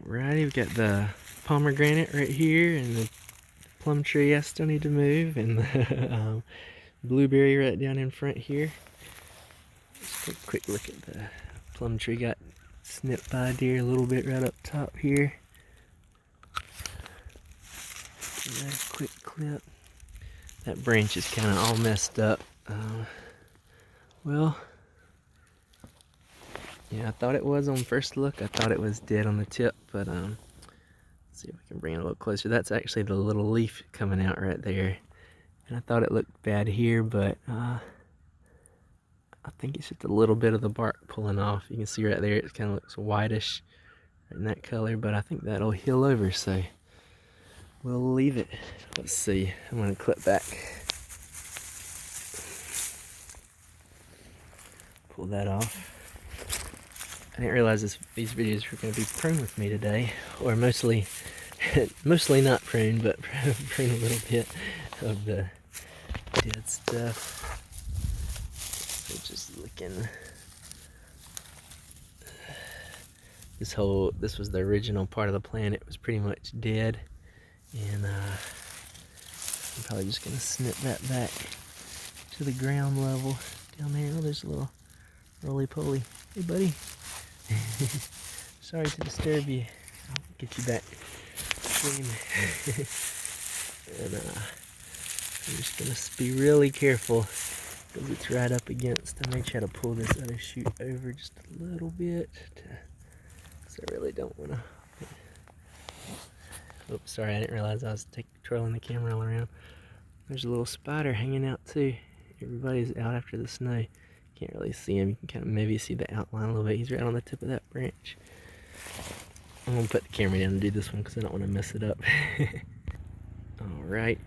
Alrighty, we've got the pomegranate right here and the plum tree I still need to move, and the blueberry right down in front here. Just take a quick look at the plum tree. Got snipped by a deer a little bit right up top here. Nice quick clip. That branch is kind of all messed up. Well, yeah, I thought it was on first look. I thought it was dead on the tip, but let's see if we can bring it a little closer. That's actually the little leaf coming out right there. And I thought it looked bad here, but I think it's just a little bit of the bark pulling off. You can see right there, it kind of looks whitish in that color, but I think that'll heal over, so we'll leave it. Let's see, I'm gonna clip back. Pull that off. I didn't realize these videos were gonna be pruned with me today, or mostly not pruned, but prune a little bit of the dead stuff. So just looking. This was the original part of the plant. It was pretty much dead, and I'm probably just gonna snip that back to the ground level down there. Oh, there's a little roly-poly. Hey, buddy. Sorry to disturb you. I'll get you back. And I'm just gonna be really careful because it's right up against. I may try to pull this other shoot over just a little bit because I really don't want to. Oops, sorry, I didn't realize I was twirling the camera all around. There's a little spider hanging out too. Everybody's out after the snow. Can't really see him. You can kind of maybe see the outline a little bit. He's right on the tip of that branch. I'm gonna put the camera down and do this one because I don't want to mess it up. Alright,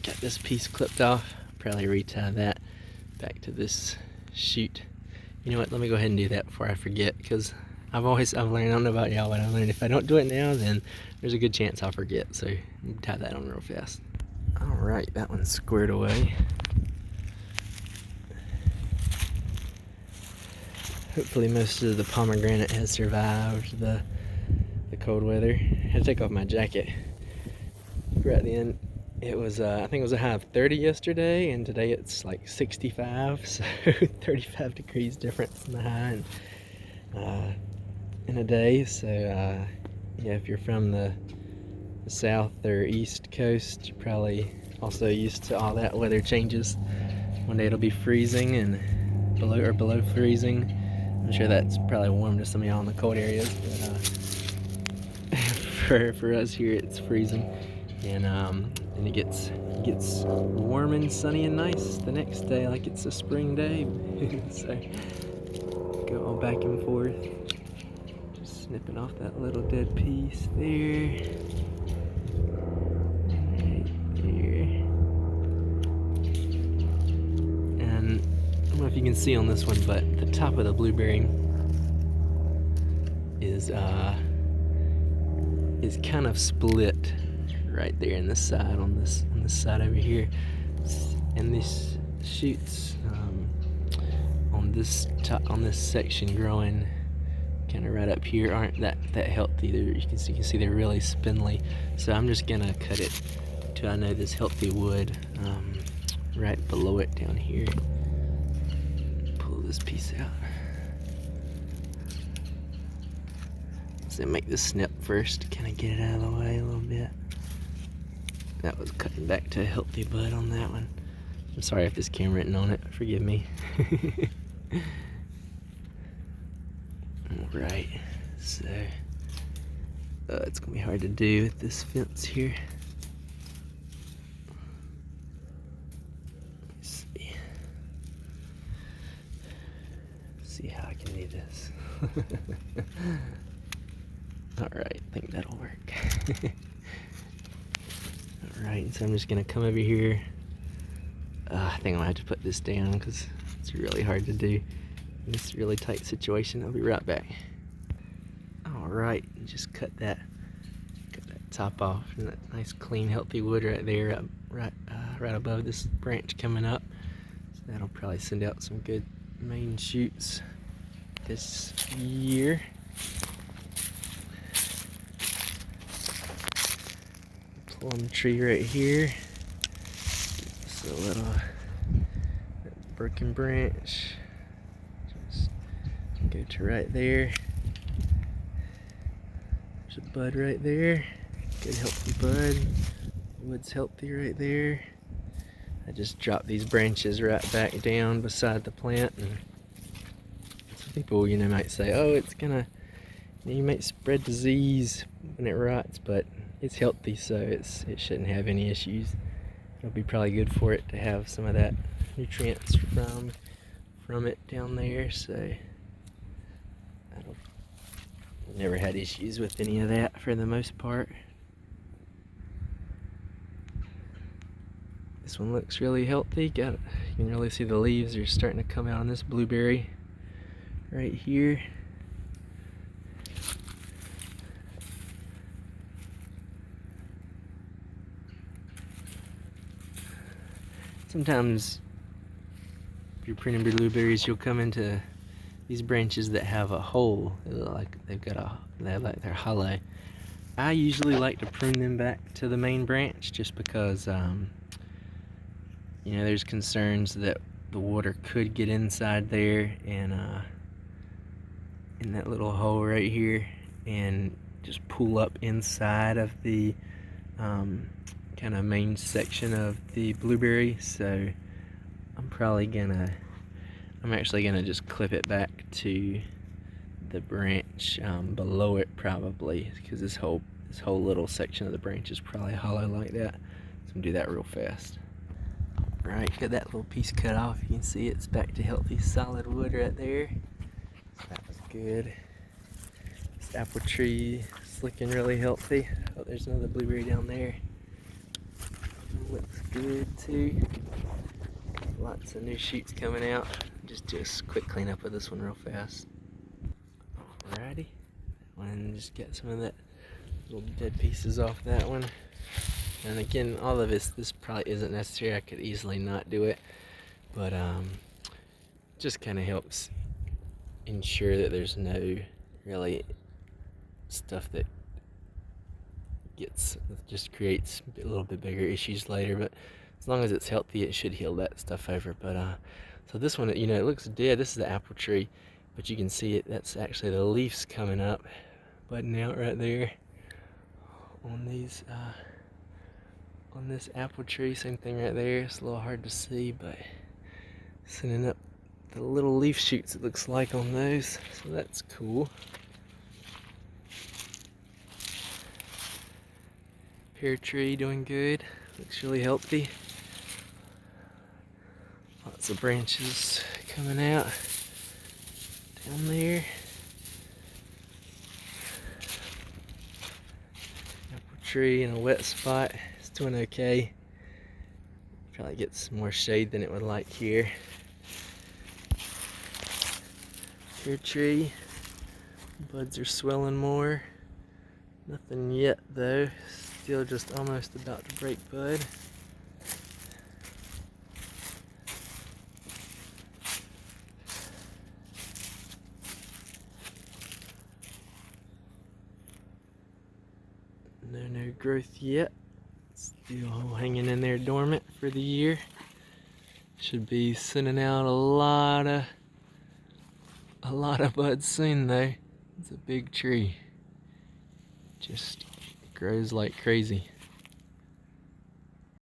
got this piece clipped off. Probably retie that back to this shoot. You know what, let me go ahead and do that before I forget, because I've learned, I don't know about y'all, but I've learned if I don't do it now, then there's a good chance I'll forget. So tie that on real fast. Alright, that one's squared away. Hopefully most of the pomegranate has survived the cold weather. I had to take off my jacket right then. It was, I think it was a high of 30 yesterday, and today it's like 65, so 35 degrees difference in the high and, in a day. So yeah, if you're from the south or east coast, you're probably also used to all that weather changes. One day it'll be freezing and below freezing. I'm sure that's probably warm to some of y'all in the cold areas, but for us here it's freezing, and it gets warm and sunny and nice the next day like it's a spring day. So go all back and forth, just snipping off that little dead piece there. I don't know if you can see on this one, but the top of the blueberry is kind of split right there in the side on this side over here, and these shoots on this section growing kind of right up here aren't that healthy. You can see they're really spindly, so I'm just gonna cut it till I know this healthy wood right below it down here. This piece out. So make the snip first, kind of get it out of the way a little bit. That was cutting back to a healthy bud on that one. I'm sorry if this camera isn't on it, forgive me. Alright, so it's gonna be hard to do with this fence here. See how I can do this. Alright, I think that'll work. Alright, so I'm just gonna come over here. I think I'm gonna have to put this down because it's really hard to do in this really tight situation. I'll be right back. Alright, just cut that top off, and that nice clean healthy wood right there, right above this branch coming up. So that'll probably send out some good main shoots this year. plum tree right here. Just a little broken branch. Just go to right there. There's a bud right there. Good healthy bud. Wood's healthy right there. I just drop these branches right back down beside the plant, and some people, might say, oh, it's gonna, you might spread disease when it rots, but it's healthy, so it shouldn't have any issues. It'll be probably good for it to have some of that nutrients from it down there, so I've never had issues with any of that for the most part. This one looks really healthy. You can really see the leaves are starting to come out on this blueberry right here. Sometimes if you're pruning blueberries, you'll come into these branches that have a hole. They look like they're hollow. I usually like to prune them back to the main branch just because there's concerns that the water could get inside there and in that little hole right here and just pull up inside of the kind of main section of the blueberry. So I'm actually gonna just clip it back to the branch below it probably, because this whole little section of the branch is probably hollow like that. So I'm gonna do that real fast. Alright, got that little piece cut off. You can see it's back to healthy solid wood right there. So that was good. This apple tree is looking really healthy. Oh, there's another blueberry down there. Looks good too. Lots of new shoots coming out. Just do a quick cleanup of this one real fast. Alrighty. And just get some of that little dead pieces off that one. And again, all of this probably isn't necessary. I could easily not do it, but just kind of helps ensure that there's no really stuff that just creates a little bit bigger issues later. But as long as it's healthy, it should heal that stuff over. But so this one, it looks dead. This is the apple tree, but you can see it. That's actually the leaves coming up, budding out right there on these. On this apple tree, same thing right there. It's a little hard to see, but sending up the little leaf shoots, it looks like, on those, so that's cool. Pear tree doing good, looks really healthy. Lots of branches coming out down there. Apple tree in a wet spot. Doing okay. Probably get some more shade than it would like here. Pear tree, buds are swelling more. Nothing yet though. Still just almost about to break bud. No growth yet. Still hanging in there dormant for the year. Should be sending out a lot of buds soon though. It's a big tree. Just grows like crazy.